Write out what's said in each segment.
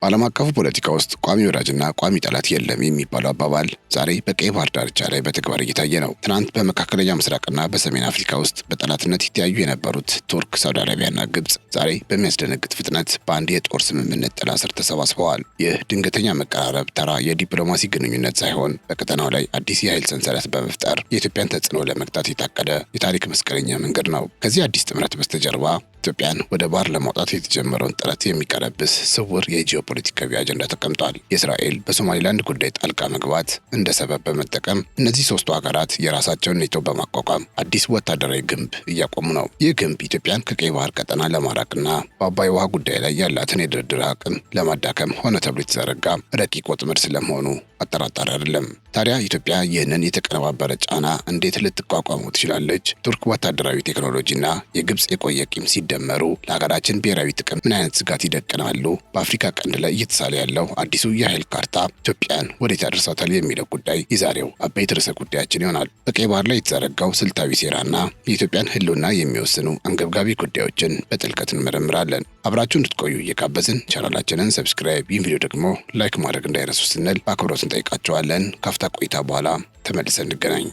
በዓለም አቀፉ ፖለቲካ ውስጥ ቋሚ ወዳጅና ቋሚ ጠላት የለም የሚባለው አባባል ዛሬ በቀይ ባህር ዳርቻ ላይ በተግባር እየታየ ነው። ትናንት በመካከለኛ ምስራቅና በሰሜን አፍሪካ ውስጥ በጠላትነት ይተያዩ የነበሩት ቱርክ፣ ሳውዲ አረቢያና ግብጽ ዛሬ በሚያስደነግጥ ፍጥነት በአንድ የጦር ስምምነት ጥላ ስር ተሰባስበዋል። ይህ ድንገተኛ መቀራረብ ተራ የዲፕሎማሲ ግንኙነት ሳይሆን በቀጠናው ላይ አዲስ የኃይል ሰንሰለት በመፍጠር የኢትዮጵያን ተጽዕኖ ለመግታት የታቀደ የታሪክ መስቀለኛ መንገድ ነው። ከዚህ አዲስ ጥምረት በስተጀርባ ኢትዮጵያን ወደ ባህር ለማውጣት የተጀመረውን ጥረት የሚቀለብስ ስውር የጂኦፖለቲካዊ አጀንዳ ተቀምጧል። የእስራኤል በሶማሊላንድ ጉዳይ ጣልቃ መግባት እንደ ሰበብ በመጠቀም እነዚህ ሶስቱ ሀገራት የራሳቸውን ኔቶ በማቋቋም አዲስ ወታደራዊ ግንብ እያቆሙ ነው። ይህ ግንብ ኢትዮጵያን ከቀይ ባህር ቀጠና ለማራቅና በአባይ ውሃ ጉዳይ ላይ ያላትን የድርድር አቅም ለማዳከም ሆነ ተብሎ የተዘረጋ ረቂቅ ወጥመድ ስለመሆኑ አጠራጣሪ አይደለም። ታዲያ ኢትዮጵያ ይህንን የተቀነባበረ ጫና እንዴት ልትቋቋሙ ትችላለች? ቱርክ ወታደራዊ ቴክኖሎጂና የግብጽ የቆየ ቂም ሲደመሩ ለሀገራችን ብሔራዊ ጥቅም ምን አይነት ስጋት ይደቅናሉ? በአፍሪካ ቀንድ ላይ እየተሳለ ያለው አዲሱ የኃይል ካርታ ኢትዮጵያን ወዴት ያደርሳታል የሚለው ጉዳይ የዛሬው አበይት ርዕሰ ጉዳያችን ይሆናል። በቀይ ባህር ላይ የተዘረጋው ስልታዊ ሴራና የኢትዮጵያን ሕልውና የሚወስኑ አንገብጋቢ ጉዳዮችን በጥልቀት እንመረምራለን። አብራችሁ እንድትቆዩ እየጋበዝን ቻናላችንን ሰብስክራይብ፣ ይህን ቪዲዮ ደግሞ ላይክ ማድረግ እንዳይረሱ ስንል በአክብሮት እንጠይቃቸዋለን። ካፍታ ቆይታ በኋላ ተመልሰን እንገናኝ።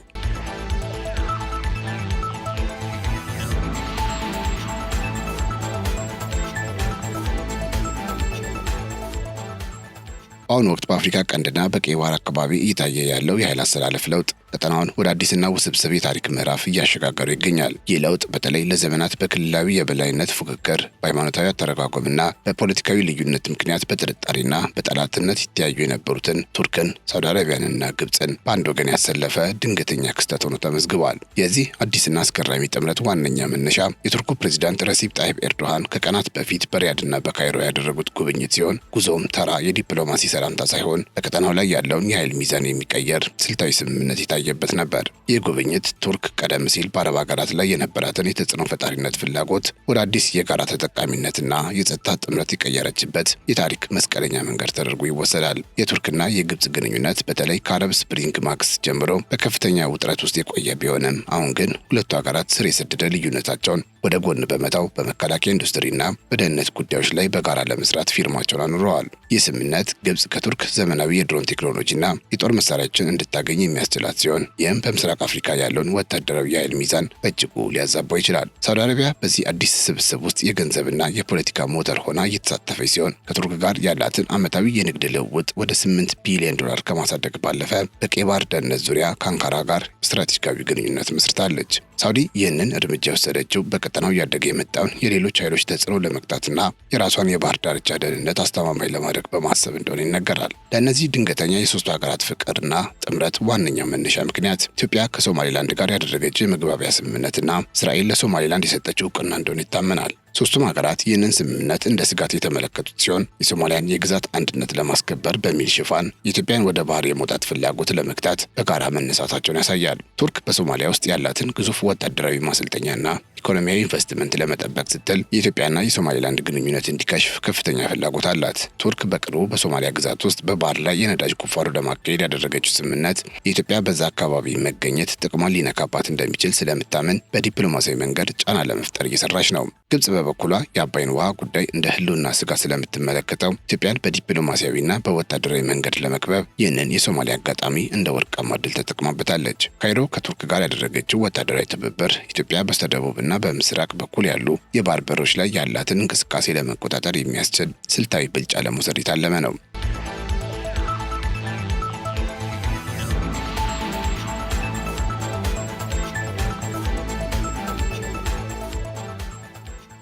በአሁኑ ወቅት በአፍሪካ ቀንድና በቀይ ባህር አካባቢ እየታየ ያለው የኃይል አሰላለፍ ለውጥ ቀጠናውን ወደ አዲስና ውስብስብ የታሪክ ምዕራፍ እያሸጋገሩ ይገኛል። ይህ ለውጥ በተለይ ለዘመናት በክልላዊ የበላይነት ፉክክር፣ በሃይማኖታዊ አተረጓጎምና በፖለቲካዊ ልዩነት ምክንያት በጥርጣሬና በጠላትነት ይተያዩ የነበሩትን ቱርክን፣ ሳውዲ አረቢያንና ግብፅን በአንድ ወገን ያሰለፈ ድንገተኛ ክስተት ሆኖ ተመዝግቧል። የዚህ አዲስና አስገራሚ ጥምረት ዋነኛ መነሻ የቱርኩ ፕሬዚዳንት ረሲፕ ጣይብ ኤርዶሃን ከቀናት በፊት በሪያድና በካይሮ ያደረጉት ጉብኝት ሲሆን ጉዞም ተራ የዲፕሎማሲ ሰላምታ ሳይሆን በቀጠናው ላይ ያለውን የኃይል ሚዛን የሚቀየር ስልታዊ ስምምነት የታየበት ነበር። ይህ ጉብኝት ቱርክ ቀደም ሲል በአረብ ሀገራት ላይ የነበራትን የተጽዕኖ ፈጣሪነት ፍላጎት ወደ አዲስ የጋራ ተጠቃሚነትና የጸጥታ ጥምረት የቀየረችበት የታሪክ መስቀለኛ መንገድ ተደርጎ ይወሰዳል። የቱርክና የግብጽ ግንኙነት በተለይ ከአረብ ስፕሪንግ ማግስት ጀምሮ በከፍተኛ ውጥረት ውስጥ የቆየ ቢሆንም አሁን ግን ሁለቱ ሀገራት ስር የሰደደ ልዩነታቸውን ወደ ጎን በመተው በመከላከያ ኢንዱስትሪና በደህንነት ጉዳዮች ላይ በጋራ ለመስራት ፊርማቸውን አኑረዋል። ይህ ስምምነት ግብጽ ከቱርክ ዘመናዊ የድሮን ቴክኖሎጂና የጦር መሳሪያዎችን እንድታገኝ የሚያስችላት ሲሆን ይህም በምስራቅ አፍሪካ ያለውን ወታደራዊ የኃይል ሚዛን በእጅጉ ሊያዛባው ይችላል። ሳውዲ አረቢያ በዚህ አዲስ ስብስብ ውስጥ የገንዘብና የፖለቲካ ሞተር ሆና እየተሳተፈች ሲሆን ከቱርክ ጋር ያላትን ዓመታዊ የንግድ ልውውጥ ወደ $8 ቢሊዮን ከማሳደግ ባለፈ በቀይ ባህር ደህንነት ዙሪያ ከአንካራ ጋር ስትራቴጂካዊ ግንኙነት መስርታለች። ሳውዲ ይህንን እርምጃ የወሰደችው በቀጠናው እያደገ የመጣውን የሌሎች ኃይሎች ተጽዕኖ ለመግታትና የራሷን የባህር ዳርቻ ደህንነት አስተማማኝ ለማድረግ በማሰብ እንደሆነ ይነገራል። ለእነዚህ ድንገተኛ የሶስቱ ሀገራት ፍቅርና ጥምረት ዋነኛ መነሻ ምክንያት ኢትዮጵያ ከሶማሊላንድ ጋር ያደረገችው የመግባቢያ ስምምነትና እስራኤል ለሶማሊላንድ የሰጠችው እውቅና እንደሆነ ይታመናል። ሶስቱም ሀገራት ይህንን ስምምነት እንደ ስጋት የተመለከቱት ሲሆን የሶማሊያን የግዛት አንድነት ለማስከበር በሚል ሽፋን የኢትዮጵያን ወደ ባህር የመውጣት ፍላጎት ለመግታት በጋራ መነሳታቸውን ያሳያል። ቱርክ በሶማሊያ ውስጥ ያላትን ግዙፍ ወታደራዊ ማሰልጠኛና ኢኮኖሚያዊ ኢንቨስትመንት ለመጠበቅ ስትል የኢትዮጵያና የሶማሊላንድ ግንኙነት እንዲከሽፍ ከፍተኛ ፍላጎት አላት። ቱርክ በቅርቡ በሶማሊያ ግዛት ውስጥ በባህር ላይ የነዳጅ ቁፋሮ ለማካሄድ ያደረገችው ስምምነት የኢትዮጵያ በዛ አካባቢ መገኘት ጥቅሟን ሊነካባት እንደሚችል ስለምታምን በዲፕሎማሲያዊ መንገድ ጫና ለመፍጠር እየሰራች ነው። ግብጽ በበኩሏ የአባይን ውሃ ጉዳይ እንደ ህልውና ስጋት ስለምትመለከተው ኢትዮጵያን በዲፕሎማሲያዊና በወታደራዊ መንገድ ለመክበብ ይህንን የሶማሊያ አጋጣሚ እንደ ወርቃማ ዕድል ተጠቅማበታለች። ካይሮ ከቱርክ ጋር ያደረገችው ወታደራዊ ትብብር ኢትዮጵያ በስተደቡብና በምስራቅ በኩል ያሉ የባህር በሮች ላይ ያላትን እንቅስቃሴ ለመቆጣጠር የሚያስችል ስልታዊ ብልጫ ለመውሰድ የታለመ ነው።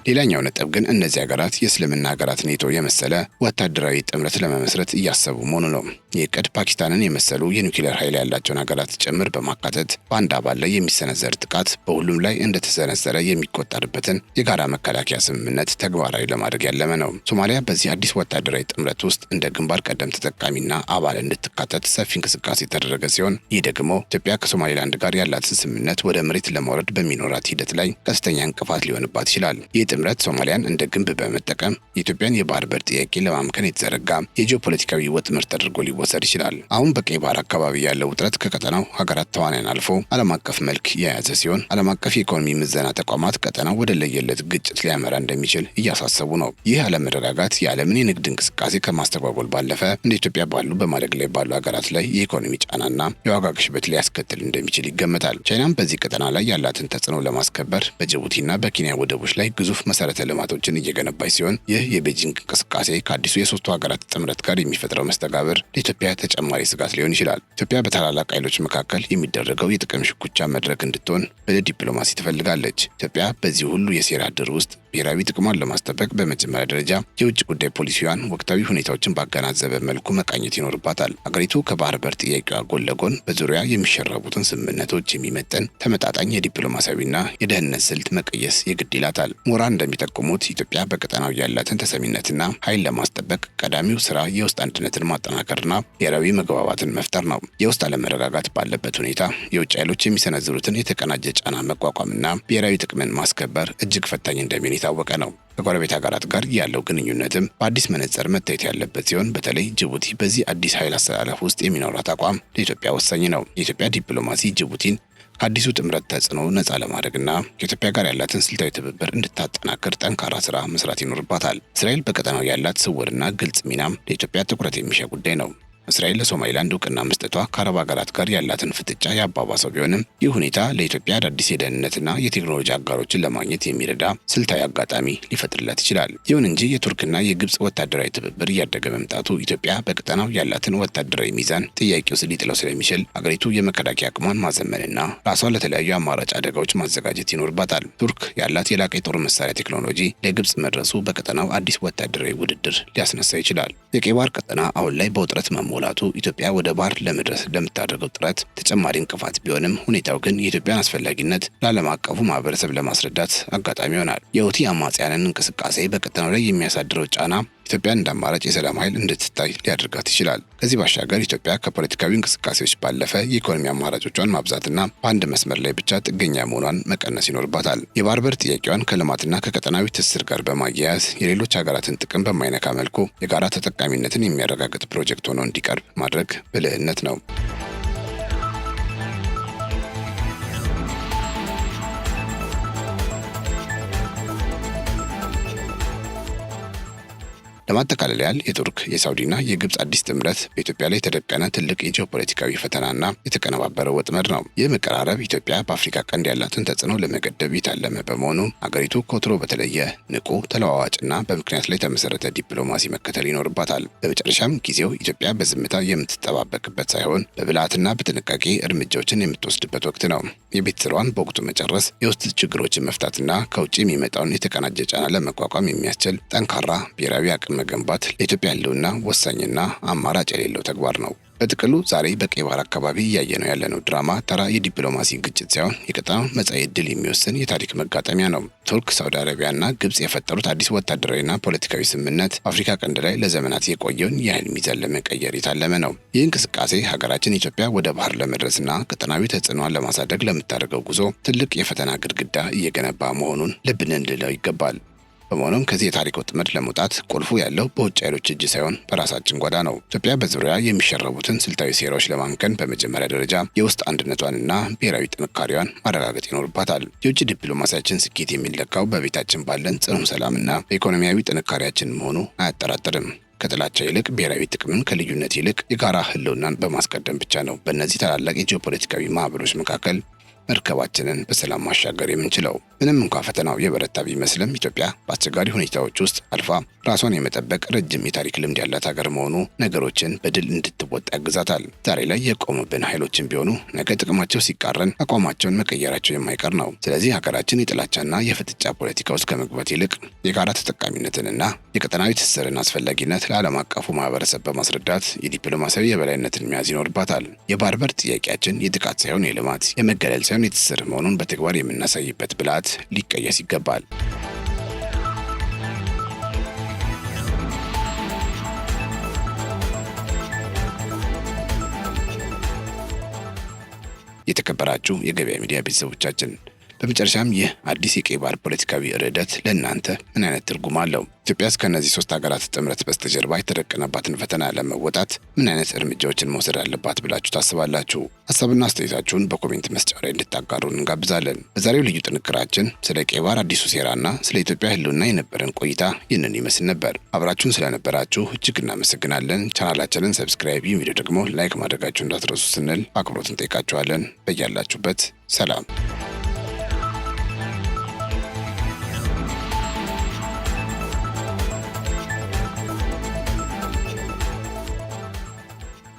ሌላኛው ነጥብ ግን እነዚህ ሀገራት የእስልምና ሀገራት ኔቶ የመሰለ ወታደራዊ ጥምረት ለመመስረት እያሰቡ መሆኑ ነው። ይህ ዕቅድ ፓኪስታንን የመሰሉ የኒውክሌር ኃይል ያላቸውን ሀገራት ጭምር በማካተት በአንድ አባል ላይ የሚሰነዘር ጥቃት በሁሉም ላይ እንደተሰነዘረ የሚቆጠርበትን የጋራ መከላከያ ስምምነት ተግባራዊ ለማድረግ ያለመ ነው። ሶማሊያ በዚህ አዲስ ወታደራዊ ጥምረት ውስጥ እንደ ግንባር ቀደም ተጠቃሚና አባል እንድትካተት ሰፊ እንቅስቃሴ የተደረገ ሲሆን ይህ ደግሞ ኢትዮጵያ ከሶማሊላንድ ጋር ያላትን ስምምነት ወደ መሬት ለማውረድ በሚኖራት ሂደት ላይ ቀጥተኛ እንቅፋት ሊሆንባት ይችላል። ይህ ጥምረት ሶማሊያን እንደ ግንብ በመጠቀም የኢትዮጵያን የባህር በር ጥያቄ ለማምከን የተዘረጋ የጂኦፖለቲካዊ ወጥመድ ተደርጎ ሊወሰድ ይችላል። አሁን በቀይ ባህር አካባቢ ያለው ውጥረት ከቀጠናው ሀገራት ተዋናያን አልፎ ዓለም አቀፍ መልክ የያዘ ሲሆን ዓለም አቀፍ የኢኮኖሚ ምዘና ተቋማት ቀጠናው ወደ ለየለት ግጭት ሊያመራ እንደሚችል እያሳሰቡ ነው። ይህ አለመረጋጋት የዓለምን የንግድ እንቅስቃሴ ከማስተጓጎል ባለፈ እንደ ኢትዮጵያ ባሉ በማደግ ላይ ባሉ ሀገራት ላይ የኢኮኖሚ ጫናና የዋጋ ግሽበት ሊያስከትል እንደሚችል ይገመታል። ቻይናም በዚህ ቀጠና ላይ ያላትን ተጽዕኖ ለማስከበር በጅቡቲና በኬንያ ወደቦች ላይ ግዙፍ መሰረተ ልማቶችን እየገነባች ሲሆን ይህ የቤጂንግ እንቅስቃሴ ከአዲሱ የሶስቱ ሀገራት ጥምረት ጋር የሚፈጥረው መስተጋብር ለኢትዮጵያ ተጨማሪ ስጋት ሊሆን ይችላል። ኢትዮጵያ በታላላቅ ኃይሎች መካከል የሚደረገው የጥቅም ሽኩቻ መድረክ እንድትሆን በዲፕሎማሲ ትፈልጋለች። ኢትዮጵያ በዚህ ሁሉ የሴራ ድር ውስጥ ብሔራዊ ጥቅሟን ለማስጠበቅ በመጀመሪያ ደረጃ የውጭ ጉዳይ ፖሊሲዋን ወቅታዊ ሁኔታዎችን ባገናዘበ መልኩ መቃኘት ይኖርባታል። አገሪቱ ከባህር በር ጥያቄዋ ጎን ለጎን በዙሪያ የሚሸረቡትን ስምምነቶች የሚመጠን ተመጣጣኝ የዲፕሎማሲያዊና የደህንነት ስልት መቀየስ የግድ ይላታል። ምሁራን እንደሚጠቁሙት ኢትዮጵያ በቀጠናው ያላትን ተሰሚነትና ኃይል ለማስጠበቅ ቀዳሚው ስራ የውስጥ አንድነትን ማጠናከርና ብሔራዊ መግባባትን መፍጠር ነው። የውስጥ አለመረጋጋት ባለበት ሁኔታ የውጭ ኃይሎች የሚሰነዝሩትን የተቀናጀ ጫና መቋቋምና ብሔራዊ ጥቅምን ማስከበር እጅግ ፈታኝ እንደሚሆን የታወቀ ነው። ከጎረቤት ሀገራት ጋር ያለው ግንኙነትም በአዲስ መነጽር መታየት ያለበት ሲሆን በተለይ ጅቡቲ በዚህ አዲስ ኃይል አስተላለፍ ውስጥ የሚኖራት አቋም ለኢትዮጵያ ወሳኝ ነው። የኢትዮጵያ ዲፕሎማሲ ጅቡቲን ከአዲሱ ጥምረት ተጽዕኖ ነፃ ለማድረግና ከኢትዮጵያ ጋር ያላትን ስልታዊ ትብብር እንድታጠናክር ጠንካራ ስራ መስራት ይኖርባታል። እስራኤል በቀጠናው ያላት ስውርና ግልጽ ሚናም ለኢትዮጵያ ትኩረት የሚሻ ጉዳይ ነው። እስራኤል ለሶማሊላንድ እውቅና መስጠቷ ከአረብ ሀገራት ጋር ያላትን ፍጥጫ ያባባሰው ቢሆንም ይህ ሁኔታ ለኢትዮጵያ አዳዲስ የደህንነትና የቴክኖሎጂ አጋሮችን ለማግኘት የሚረዳ ስልታዊ አጋጣሚ ሊፈጥርላት ይችላል። ይሁን እንጂ የቱርክና የግብጽ ወታደራዊ ትብብር እያደገ መምጣቱ ኢትዮጵያ በቀጠናው ያላትን ወታደራዊ ሚዛን ጥያቄ ውስጥ ሊጥለው ስለሚችል አገሪቱ የመከላከያ አቅሟን ማዘመንና ራሷን ለተለያዩ አማራጭ አደጋዎች ማዘጋጀት ይኖርባታል። ቱርክ ያላት የላቀ የጦር መሳሪያ ቴክኖሎጂ ለግብጽ መድረሱ በቀጠናው አዲስ ወታደራዊ ውድድር ሊያስነሳ ይችላል። የቀይ ባህር ቀጠና አሁን ላይ በውጥረት ሙላቱ ኢትዮጵያ ወደ ባህር ለመድረስ ለምታደርገው ጥረት ተጨማሪ እንቅፋት ቢሆንም ሁኔታው ግን የኢትዮጵያን አስፈላጊነት ለዓለም አቀፉ ማህበረሰብ ለማስረዳት አጋጣሚ ይሆናል። የሁቲ አማጽያንን እንቅስቃሴ በቀጠናው ላይ የሚያሳድረው ጫና ኢትዮጵያን እንደ አማራጭ የሰላም ኃይል እንድትታይ ሊያደርጋት ይችላል። ከዚህ ባሻገር ኢትዮጵያ ከፖለቲካዊ እንቅስቃሴዎች ባለፈ የኢኮኖሚ አማራጮቿን ማብዛትና በአንድ መስመር ላይ ብቻ ጥገኛ መሆኗን መቀነስ ይኖርባታል። የባህር በር ጥያቄዋን ከልማትና ከቀጠናዊ ትስስር ጋር በማያያዝ የሌሎች ሀገራትን ጥቅም በማይነካ መልኩ የጋራ ተጠቃሚነትን የሚያረጋግጥ ፕሮጀክት ሆኖ እንዲቀርብ ማድረግ ብልህነት ነው። ለማጠቃለል ያህል የቱርክ የሳውዲና የግብጽ አዲስ ጥምረት በኢትዮጵያ ላይ የተደቀነ ትልቅ የጂኦፖለቲካዊ ፈተናና የተቀነባበረ ወጥመድ ነው። ይህ መቀራረብ ኢትዮጵያ በአፍሪካ ቀንድ ያላትን ተጽዕኖ ለመገደብ የታለመ በመሆኑ አገሪቱ ከወትሮ በተለየ ንቁ፣ ተለዋዋጭና በምክንያት ላይ የተመሰረተ ዲፕሎማሲ መከተል ይኖርባታል። በመጨረሻም ጊዜው ኢትዮጵያ በዝምታ የምትጠባበቅበት ሳይሆን በብልሃትና በጥንቃቄ እርምጃዎችን የምትወስድበት ወቅት ነው። የቤት ስራዋን በወቅቱ መጨረስ፣ የውስጥ ችግሮችን መፍታትና ከውጭ የሚመጣውን የተቀናጀ ጫና ለመቋቋም የሚያስችል ጠንካራ ብሔራዊ አቅም መገንባት ለኢትዮጵያ ያለውና ወሳኝና አማራጭ የሌለው ተግባር ነው። በጥቅሉ ዛሬ በቀይ ባህር አካባቢ እያየነው ያለነው ድራማ ተራ የዲፕሎማሲ ግጭት ሳይሆን የቀጠናው መጻኢ ዕድል የሚወስን የታሪክ መጋጠሚያ ነው። ቱርክ፣ ሳውዲ አረቢያና ግብጽ የፈጠሩት አዲስ ወታደራዊና ፖለቲካዊ ስምምነት አፍሪካ ቀንድ ላይ ለዘመናት የቆየውን የኃይል ሚዛን ለመቀየር የታለመ ነው። ይህ እንቅስቃሴ ሀገራችን ኢትዮጵያ ወደ ባህር ለመድረስና ቀጠናዊ ተጽዕኖዋን ለማሳደግ ለምታደርገው ጉዞ ትልቅ የፈተና ግድግዳ እየገነባ መሆኑን ልብ ልንለው ይገባል። በመሆኑም ከዚህ የታሪክ ወጥመድ ለመውጣት ቁልፉ ያለው በውጭ ኃይሎች እጅ ሳይሆን በራሳችን ጓዳ ነው። ኢትዮጵያ በዙሪያ የሚሸረቡትን ስልታዊ ሴራዎች ለማምከን በመጀመሪያ ደረጃ የውስጥ አንድነቷንና ብሔራዊ ጥንካሬዋን ማረጋገጥ ይኖርባታል። የውጭ ዲፕሎማሲያችን ስኬት የሚለካው በቤታችን ባለን ጽኑ ሰላምና በኢኮኖሚያዊ ጥንካሬያችን መሆኑ አያጠራጥርም። ከጥላቻ ይልቅ ብሔራዊ ጥቅምን፣ ከልዩነት ይልቅ የጋራ ህልውናን በማስቀደም ብቻ ነው በእነዚህ ታላላቅ የጂኦፖለቲካዊ ማዕበሎች መካከል መርከባችንን በሰላም ማሻገር የምንችለው። ምንም እንኳ ፈተናው የበረታ ቢመስልም ኢትዮጵያ በአስቸጋሪ ሁኔታዎች ውስጥ አልፋ ራሷን የመጠበቅ ረጅም የታሪክ ልምድ ያላት ሀገር መሆኑ ነገሮችን በድል እንድትወጣ ያግዛታል። ዛሬ ላይ የቆሙብን ኃይሎችን ቢሆኑ ነገ ጥቅማቸው ሲቃረን አቋማቸውን መቀየራቸው የማይቀር ነው። ስለዚህ ሀገራችን የጥላቻና የፍጥጫ ፖለቲካ ውስጥ ከመግባት ይልቅ የጋራ ተጠቃሚነትንና የቀጠናዊ ትስስርን አስፈላጊነት ለዓለም አቀፉ ማህበረሰብ በማስረዳት የዲፕሎማሲያዊ የበላይነትን መያዝ ይኖርባታል። የባህር በር ጥያቄያችን የጥቃት ሳይሆን የልማት፣ የመገለል ሳይሆን የትስስር መሆኑን በተግባር የምናሳይበት ብልሃት ሊቀየስ ይገባል። የተከበራችሁ የገበያ ሚዲያ ቤተሰቦቻችን በመጨረሻም ይህ አዲስ የቀይ ባህር ፖለቲካዊ ርዕደት ለእናንተ ምን አይነት ትርጉም አለው? ኢትዮጵያስ ከእነዚህ 3 ሀገራት ጥምረት በስተጀርባ የተደቀነባትን ፈተና ለመወጣት ምን አይነት እርምጃዎችን መውሰድ አለባት ብላችሁ ታስባላችሁ? ሀሳብና አስተያየታችሁን በኮሜንት መስጫው ላይ እንድታጋሩን እንጋብዛለን። በዛሬው ልዩ ጥንቅራችን ስለ ቀይ ባህር አዲሱ ሴራና ስለ ኢትዮጵያ ህልውና የነበረን ቆይታ ይህንን ይመስል ነበር። አብራችሁን ስለነበራችሁ እጅግ እናመሰግናለን። ቻናላችንን ሰብስክራይብ፣ ቪዲዮ ደግሞ ላይክ ማድረጋችሁ እንዳትረሱ ስንል አክብሮት እንጠይቃችኋለን። በያላችሁበት ሰላም